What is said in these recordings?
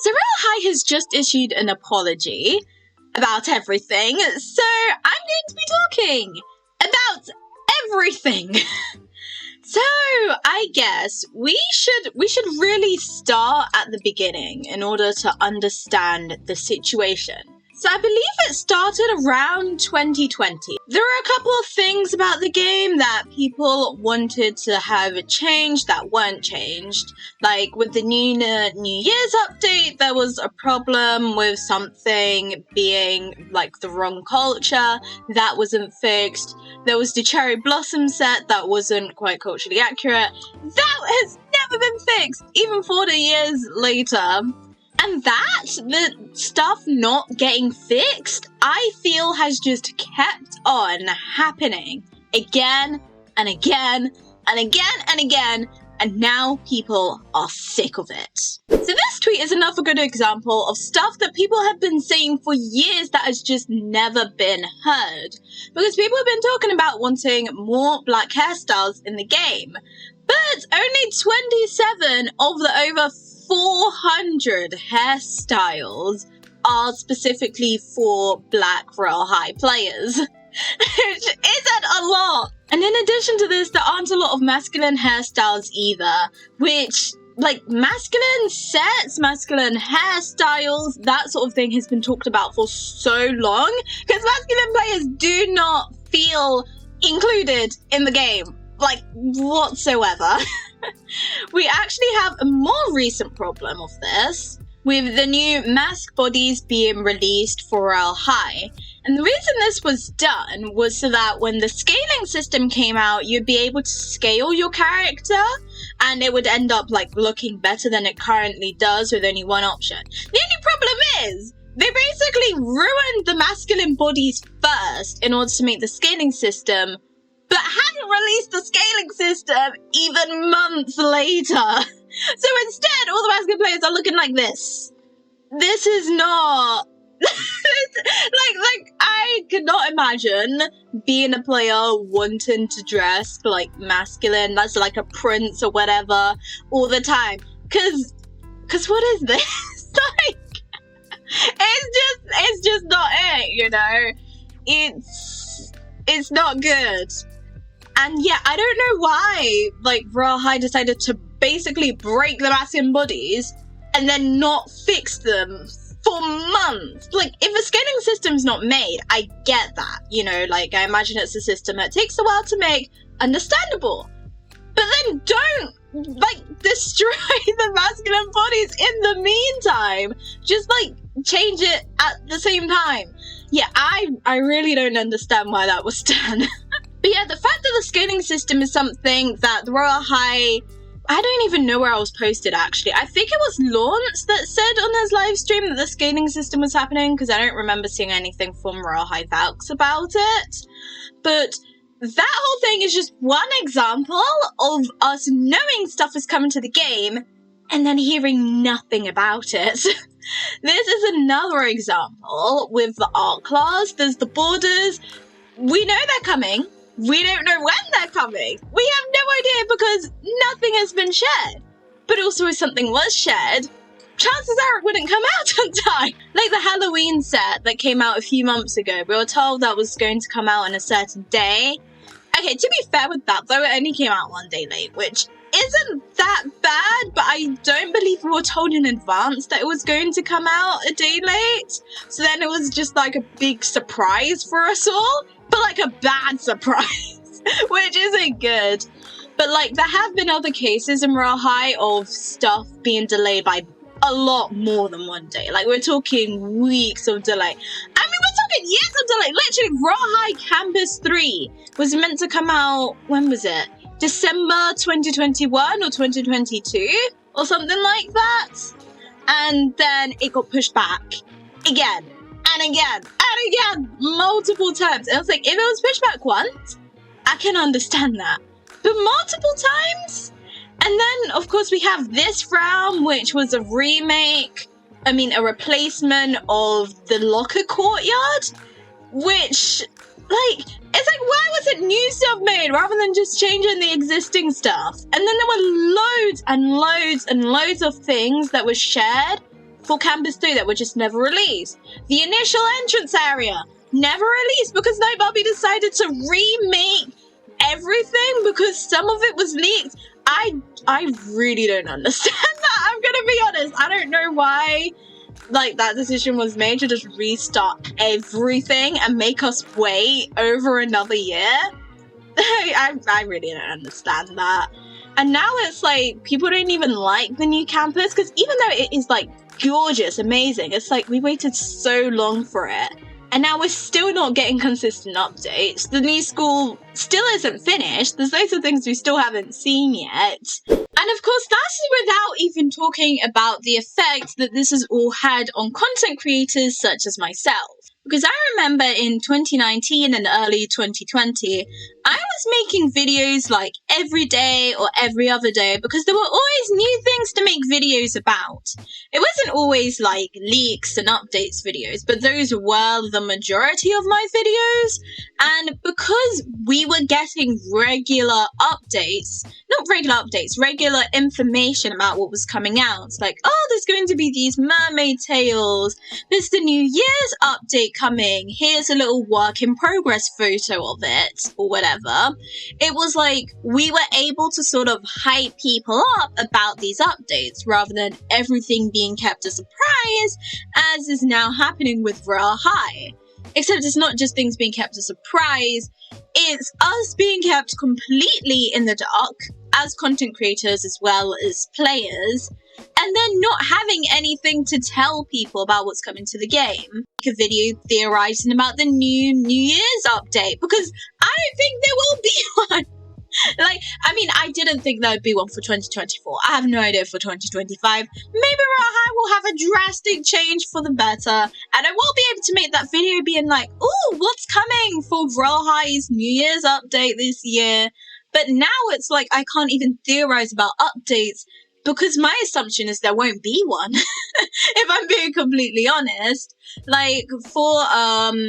So Royale High has just issued an apology about everything, so I'm going to be talking about everything. So I guess we should really start at the beginning in order to understand the situation. So I believe it started around 2020. There were a couple of things about the game that people wanted to have changed that weren't changed. Like with the New Year's update, there was a problem with something being like the wrong culture. That wasn't fixed. There was the Cherry Blossom set that wasn't quite culturally accurate. That has never been fixed, even 40 years later. And the stuff not getting fixed, I feel has just kept on happening again and again and again and again, and now people are sick of it. So this tweet is another good example of stuff that people have been saying for years that has just never been heard. Because people have been talking about wanting more black hairstyles in the game, but only 27 of the over 400 hairstyles are specifically for black Royale High players, which isn't a lot. And in addition to this, there aren't a lot of masculine hairstyles either, which, like, masculine sets, masculine hairstyles, that sort of thing has been talked about for so long, because masculine players do not feel included in the game, like, whatsoever. We actually have a more recent problem of this, with the new mask bodies being released for Royale High. And the reason this was done was so that when the scaling system came out, you'd be able to scale your character, and it would end up like looking better than it currently does with only one option. The only problem is, they basically ruined the masculine bodies first in order to make the scaling system, but hadn't released the scaling system even months later. So instead, all the masculine players are looking like this. This is not... like, I could not imagine being a player wanting to dress, like, masculine, that's like a prince or whatever, all the time. Cause what is this? Like, it's just not it, you know? It's not good. And yeah, I don't know why, like, Royale High decided to basically break the masculine bodies and then not fix them for months. Like, if a scaling system's not made, I get that, you know, like, I imagine it's a system that takes a while to make, understandable. But then don't, like, destroy the masculine bodies in the meantime. Just, like, change it at the same time. Yeah, I really don't understand why that was done. But yeah, the fact that the scaling system is something that the Royale High... I don't even know where I was posted, actually. I think it was Lawrence that said on his live stream that the scaling system was happening, because I don't remember seeing anything from Royale High Valks about it. But that whole thing is just one example of us knowing stuff is coming to the game and then hearing nothing about it. This is another example with the art class. There's the borders. We know they're coming. We don't know when they're coming. We have no idea because nothing has been shared. But also if something was shared, chances are it wouldn't come out on time. Like the Halloween set that came out a few months ago. We were told that was going to come out on a certain day. Okay, to be fair with that though, it only came out one day late, which isn't that bad, but I don't believe we were told in advance that it was going to come out a day late. So then it was just like a big surprise for us all. But like a bad surprise, which isn't good. But like there have been other cases in Royale High of stuff being delayed by a lot more than one day. Like we're talking weeks of delay. I mean, we're talking years of delay. Literally, Royale High Campus 3 was meant to come out, when was it? December 2021 or 2022 or something like that. And then it got pushed back again. And again, and again, multiple times. And I was like, if it was pushed back once, I can understand that. But multiple times? And then, of course, we have this round, which was a remake, a replacement of the Locker Courtyard, which, like, it's like, why wasn't new stuff made rather than just changing the existing stuff? And then there were loads and loads and loads of things that were shared for Campus 3 that were just never released. The initial entrance area, never released because Nightbarbie decided to remake everything because some of it was leaked. I really don't understand that. I'm gonna be honest. I don't know why like that decision was made to just restart everything and make us wait over another year. I really don't understand that. And now it's like people don't even like the new campus because even though it is like gorgeous, amazing, it's like we waited so long for it. And now we're still not getting consistent updates. The new school still isn't finished. There's loads of things we still haven't seen yet. And of course, that's without even talking about the effect that this has all had on content creators such as myself. Because I remember in 2019 and early 2020, I was making videos like every day or every other day because there were always new things to make videos about. It wasn't always like leaks and updates videos, but those were the majority of my videos. And because we were getting regular updates, not regular updates, regular information about what was coming out. It's like, oh, there's going to be these mermaid tales. There's the New Year's update coming. Here's a little work in progress photo of it or whatever. It was like we were able to sort of hype people up about these updates rather than everything being kept a surprise, as is now happening with Royale High. Except it's not just things being kept a surprise, it's us being kept completely in the dark as content creators as well as players, and then not having anything to tell people about what's coming to the game. Make a video theorizing about the new New Year's update, because I don't think there will be one. I didn't think there would be one for 2024. I have no idea for 2025. Maybe Royale High will have a drastic change for the better, and I will be able to make that video being like, ooh, what's coming for Royale High's New Year's update this year? But now it's like I can't even theorize about updates because my assumption is there won't be one, if I'm being completely honest. Like, for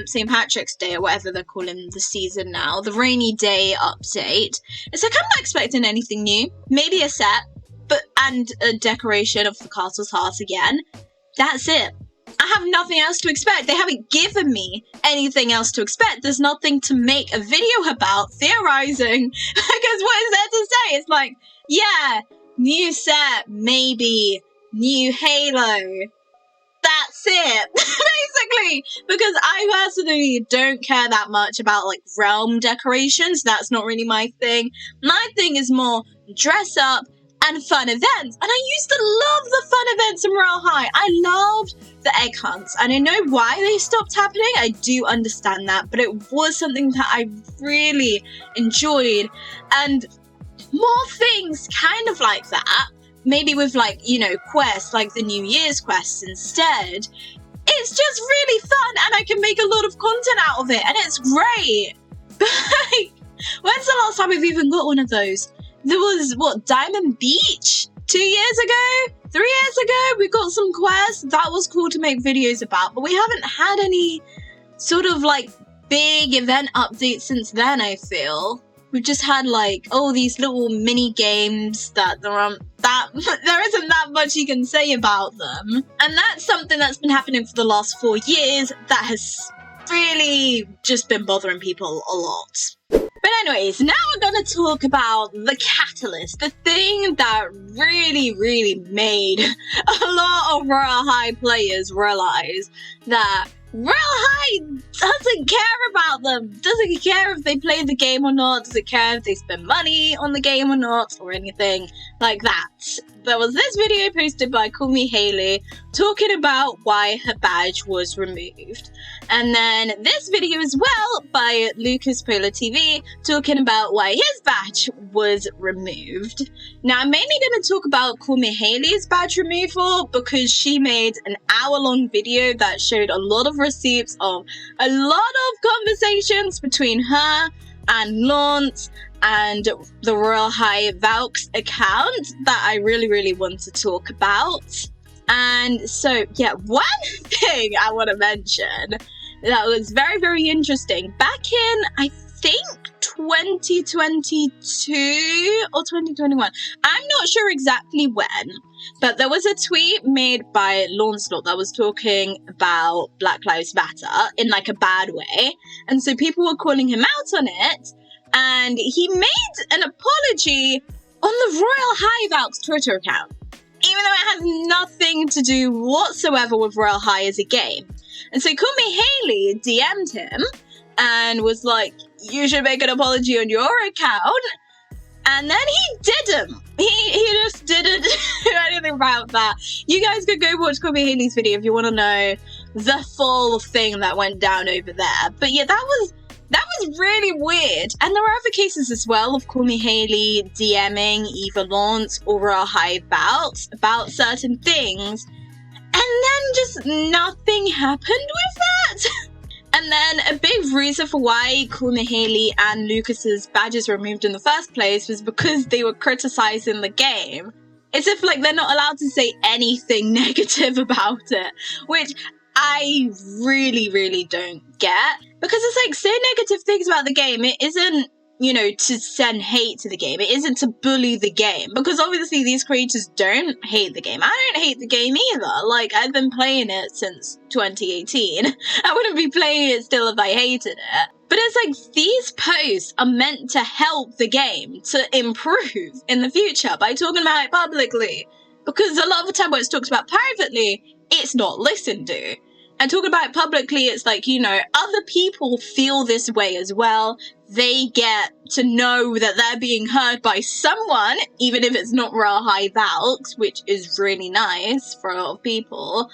St. Patrick's Day, or whatever they're calling the season now, the rainy day update, it's like I'm not expecting anything new. Maybe a set, and a decoration of the castle's heart again. That's it. I have nothing else to expect. They haven't given me anything else to expect. There's nothing to make a video about theorizing. Because what is there to say? It's like, yeah, new set, maybe, new Halo. That's it, basically, because I personally don't care that much about, like, realm decorations. That's not really my thing. My thing is more dress up and fun events, and I used to love the fun events in Royale High. I loved the egg hunts, and I know why they stopped happening. I do understand that, but it was something that I really enjoyed, and more things kind of like that. Maybe with, like, you know, quests, like the New Year's quests instead. It's just really fun and I can make a lot of content out of it and it's great. Like, when's the last time we've even got one of those? There was, what, Diamond Beach? 2 years ago? 3 years ago? We got some quests. That was cool to make videos about, but we haven't had any sort of, like, big event updates since then, I feel. We've just had, like, oh, these little mini games that there isn't that much you can say about them. And that's something that's been happening for the last 4 years that has really just been bothering people a lot. But anyways, now we're going to talk about the catalyst, the thing that really, really made a lot of Royale High players realize that Royale High doesn't care about them, doesn't care if they play the game or not, doesn't care if they spend money on the game or not, or anything like that. There was this video posted by Call Me Hayley talking about why her badge was removed. And then this video as well by Lucas Polar TV talking about why his badge was removed. Now I'm mainly going to talk about Call Me Hayley's badge removal because she made an hour-long video that showed a lot of receipts of a lot of conversations between her and Lance and the Royale High Valks account that I really, really want to talk about. And so, yeah, one thing I want to mention that was very, very interesting. Back in, I think, 2022 or 2021, I'm not sure exactly when, but there was a tweet made by Launcelot that was talking about Black Lives Matter in like a bad way, and so people were calling him out on it, and he made an apology on the Royale High Valk's Twitter account, even though it has nothing to do whatsoever with Royale High as a game. And so Courtney Haley DM'd him and was like, you should make an apology on your account. And then he didn't. He just didn't do anything about that. You guys could go watch Courtney Haley's video if you want to know the full thing that went down over there. But yeah, that was really weird. And there were other cases as well of Courtney Haley DMing either Lance or Royale High about certain things. And then just nothing happened with that. And then a big reason for why Courtney Haley and Lucas's badges were removed in the first place was because they were criticizing the game. It's if like they're not allowed to say anything negative about it, which I really don't get. Because it's like, say negative things about the game. It isn't, you know, to send hate to the game. It isn't to bully the game. Because obviously these creators don't hate the game. I don't hate the game either. Like, I've been playing it since 2018. I wouldn't be playing it still if I hated it. But it's like, these posts are meant to help the game to improve in the future by talking about it publicly. Because a lot of the time when it's talked about privately, it's not listened to. And talking about it publicly, it's like, you know, other people feel this way as well. They get to know that they're being heard by someone, even if it's not Royale High Valks, which is really nice for a lot of people.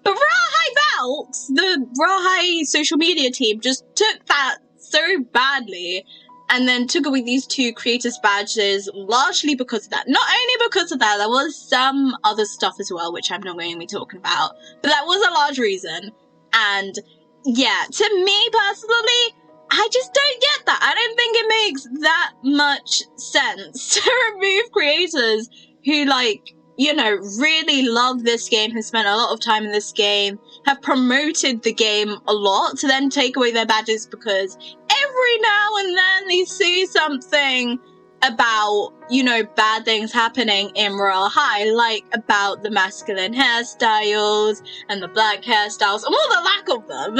But Royale High Valks, the Royale High social media team, just took that so badly and then took away these two creators' badges, largely because of that. Not only because of that, there was some other stuff as well, which I'm not going to be talking about, but that was a large reason. And yeah, to me personally, I just don't get that. I don't think it makes that much sense to remove creators who, like, you know, really love this game, have spent a lot of time in this game, have promoted the game a lot, to then take away their badges because every now and then they see something about, you know, bad things happening in Royale High, like about the masculine hairstyles and the black hairstyles, and all the lack of them.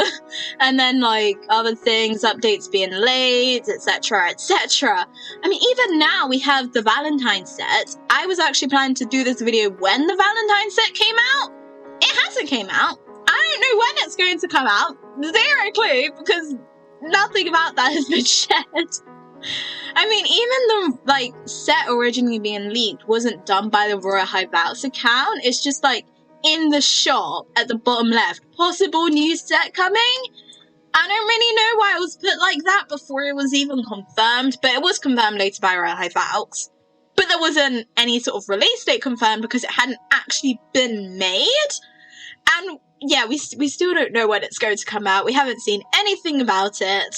And then, like, other things, updates being late, etc, etc. I mean, even now we have the Valentine set. I was actually planning to do this video when the Valentine set came out. It hasn't came out. I don't know when it's going to come out. Zero clue, because nothing about that has been shared. I mean, even the, like, set originally being leaked wasn't done by the Royale High Valks account. It's just, like, in the shop at the bottom left, possible new set coming. I don't really know why it was put like that before it was even confirmed, but it was confirmed later by Royale High Valks. But there wasn't any sort of release date confirmed because it hadn't actually been made. And yeah, we still don't know when it's going to come out. We haven't seen anything about it.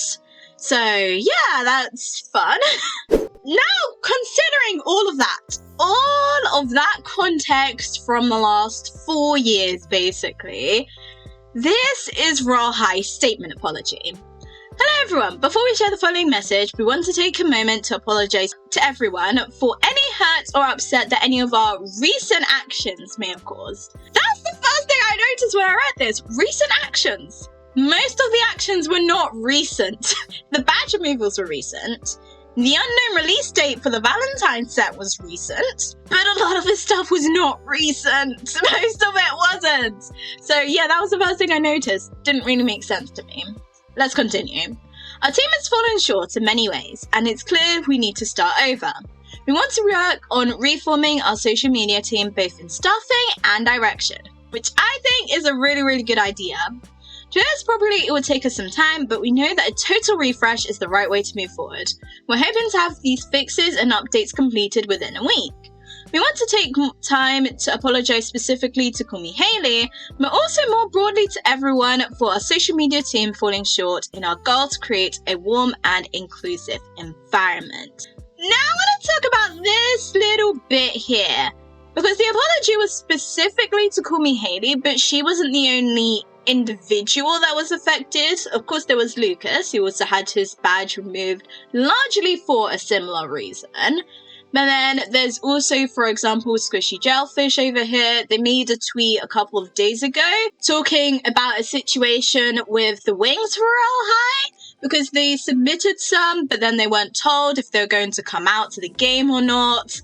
So yeah, that's fun. Now, considering all of that context from the last 4 years, basically, this is Royale High's statement apology. Hello everyone, before we share the following message, we want to take a moment to apologise to everyone for any hurt or upset that any of our recent actions may have caused. That's the first thing I noticed when I read this, recent actions. Most of the actions were not recent. The badge removals were recent. The unknown release date for the Valentine set was recent, but a lot of this stuff was not recent. Most of it wasn't. So yeah, that was the first thing I noticed. Didn't really make sense to me. Let's continue. Our team has fallen short in many ways, and it's clear we need to start over. We want to work on reforming our social media team both in staffing and direction, which I think is a really good idea. To do this properly, it would take us some time, but we know that a total refresh is the right way to move forward. We're hoping to have these fixes and updates completed within a week. We want to take time to apologise specifically to Courtney Haley, but also more broadly to everyone for our social media team falling short in our goal to create a warm and inclusive environment. Now I want to talk about this little bit here, because the apology was specifically to Courtney Haley, but she wasn't the only individual that was affected. Of course, there was Lucas, who also had his badge removed largely for a similar reason. But then there's also, for example, Squishy Jellyfish over here. They made a tweet a couple of days ago talking about a situation with the wings for Royale High, because they submitted some, but then they weren't told if they were going to come out to the game or not,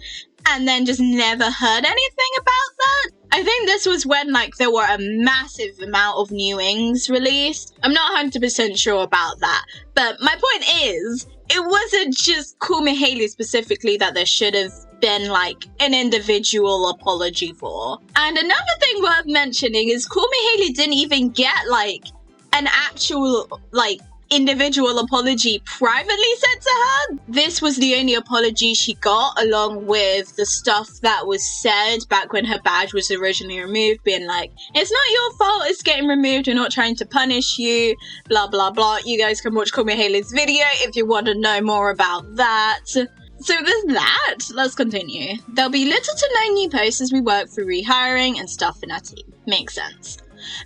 and then just never heard anything about that. I think this was when, like, there were a massive amount of new wings released. I'm not 100% sure about that, but my point is, it wasn't just Call Me Hailey specifically that there should have been, like, an individual apology for. And another thing worth mentioning is Call Me Hailey didn't even get, like, an actual, like, individual apology privately sent to her. This was the only apology she got, along with the stuff that was said back when her badge was originally removed, being like, it's not your fault it's getting removed, we're not trying to punish you, blah blah blah. You guys can watch Call Me Hailey's video if you want to know more about that. So with that, let's continue. There'll be little to no new posts as we work through rehiring and stuff in our team. Makes sense.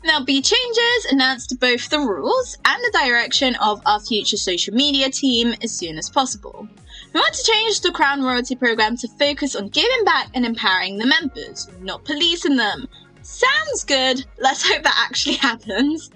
There'll be changes announced to both the rules and the direction of our future social media team as soon as possible. We want to change the Crown Royalty program to focus on giving back and empowering the members, not policing them. Sounds good. Let's hope that actually happens.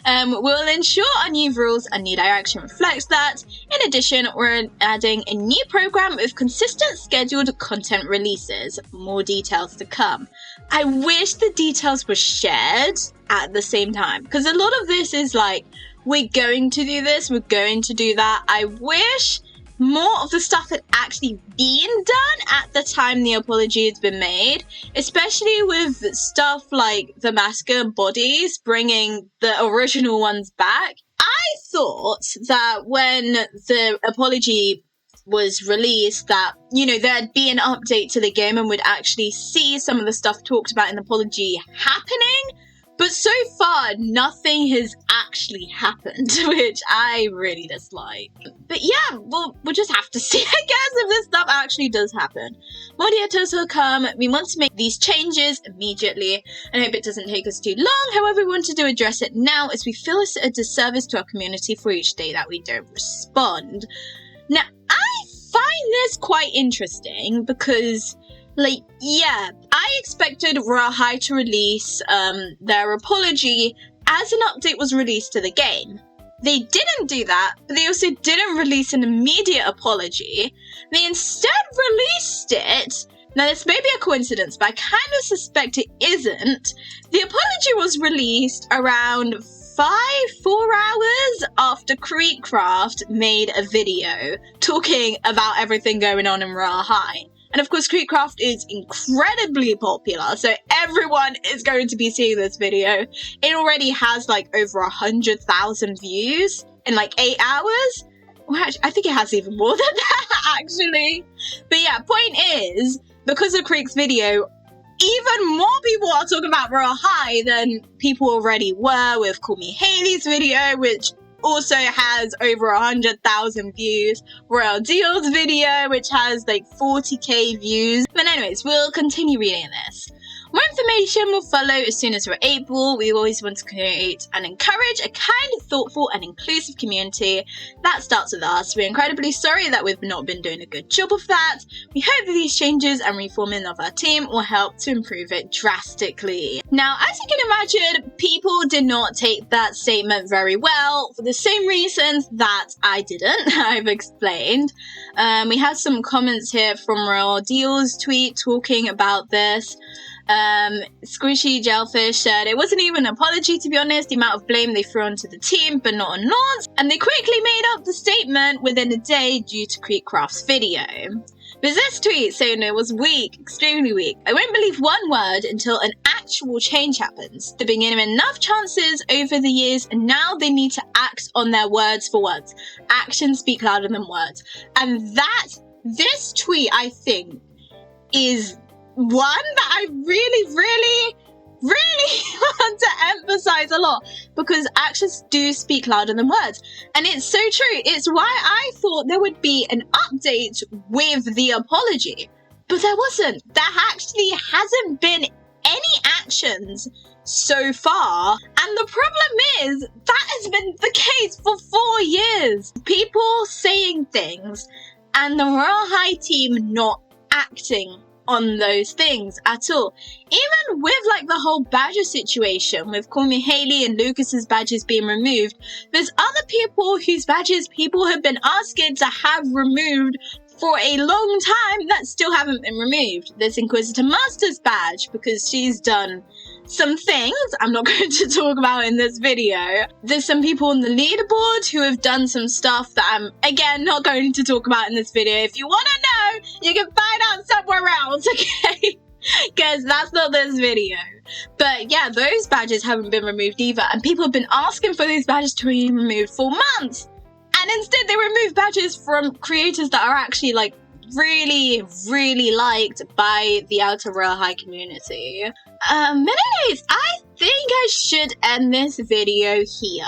We'll ensure our new rules and new direction reflects that. In addition, we're adding a new program with consistent scheduled content releases. More details to come. I wish the details were shared at the same time, because a lot of this is like, we're going to do this, we're going to do that. I wish more of the stuff had actually been done at the time the apology had been made, especially with stuff like the masculine bodies, bringing the original ones back. I thought that when the apology was released that, you know, there'd be an update to the game and we'd actually see some of the stuff talked about in the apology happening. But so far, nothing has actually happened, which I really dislike. But yeah, we'll just have to see, I guess, if this stuff actually does happen. More details will come. We want to make these changes immediately, and I hope it doesn't take us too long. However, we wanted to address it now, as we feel it's a disservice to our community for each day that we don't respond. Now, I find this quite interesting because, like, yeah, I expected Royale High to release their apology as an update was released to the game. They didn't do that, but they also didn't release an immediate apology. They instead released it. Now, this may be a coincidence, but I kind of suspect it isn't. The apology was released around 4 hours after Creekcraft made a video talking about everything going on in Royale High. And of course, Creekcraft is incredibly popular, so everyone is going to be seeing this video. It already has like over 100,000 views in like 8 hours. Well, actually, I think it has even more than that, actually. But yeah, point is, because of Creek's video, even more people are talking about Royale High than people already were with Call Me Hailey's video, which also has over 100,000 views. Royale Deal's video, which has like 40k views. But anyways, we'll continue reading this. More information will follow as soon as we're able. We always want to create and encourage a kind, thoughtful, and inclusive community. That starts with us. We're incredibly sorry that we've not been doing a good job of that. We hope that these changes and reforming of our team will help to improve it drastically. Now, as you can imagine, people did not take that statement very well for the same reasons that I didn't. I've explained. We have some comments here from Royale Deal's tweet talking about this. Squishy Jellyfish said, it wasn't even an apology, to be honest, the amount of blame they threw onto the team, but not on Lawrence, and they quickly made up the statement within a day due to Creekcraft's video. But this tweet saying it was weak, extremely weak. I won't believe one word until an actual change happens. They've been given enough chances over the years, and now they need to act on their words for words. Actions speak louder than words. And this tweet, I think, is one that I really want to emphasize a lot, because actions do speak louder than words. And it's so true. It's why I thought there would be an update with the apology, but there wasn't. There actually hasn't been any actions so far. And the problem is that has been the case for 4 years. People saying things and the Royale High team not acting on those things at all. Even with like the whole badger situation with Call Me Hailey and Lucas's badges being removed, there's other people whose badges people have been asking to have removed for a long time that still haven't been removed. There's Inquisitor Master's badge because she's done some things I'm not going to talk about in this video. There's some people on the leaderboard who have done some stuff that I'm, again, not going to talk about in this video. If you want to know, you can find out somewhere else, okay? Because that's not this video. But yeah, those badges haven't been removed either, and people have been asking for these badges to be removed for months. And instead they remove badges from creators that are actually like really, really liked by the outer Royale High community. But anyways, I think I should end this video here.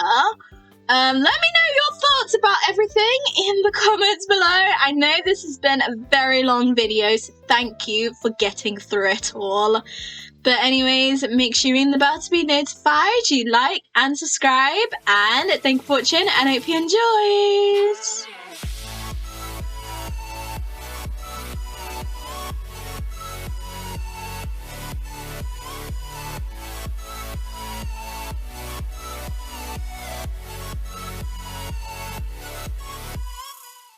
Let me know your thoughts about everything in the comments below. I know this has been a very long video, so thank you for getting through it all. But anyways, make sure you ring the bell to be notified, you like and subscribe, and thank you for watching, and I hope you enjoyed.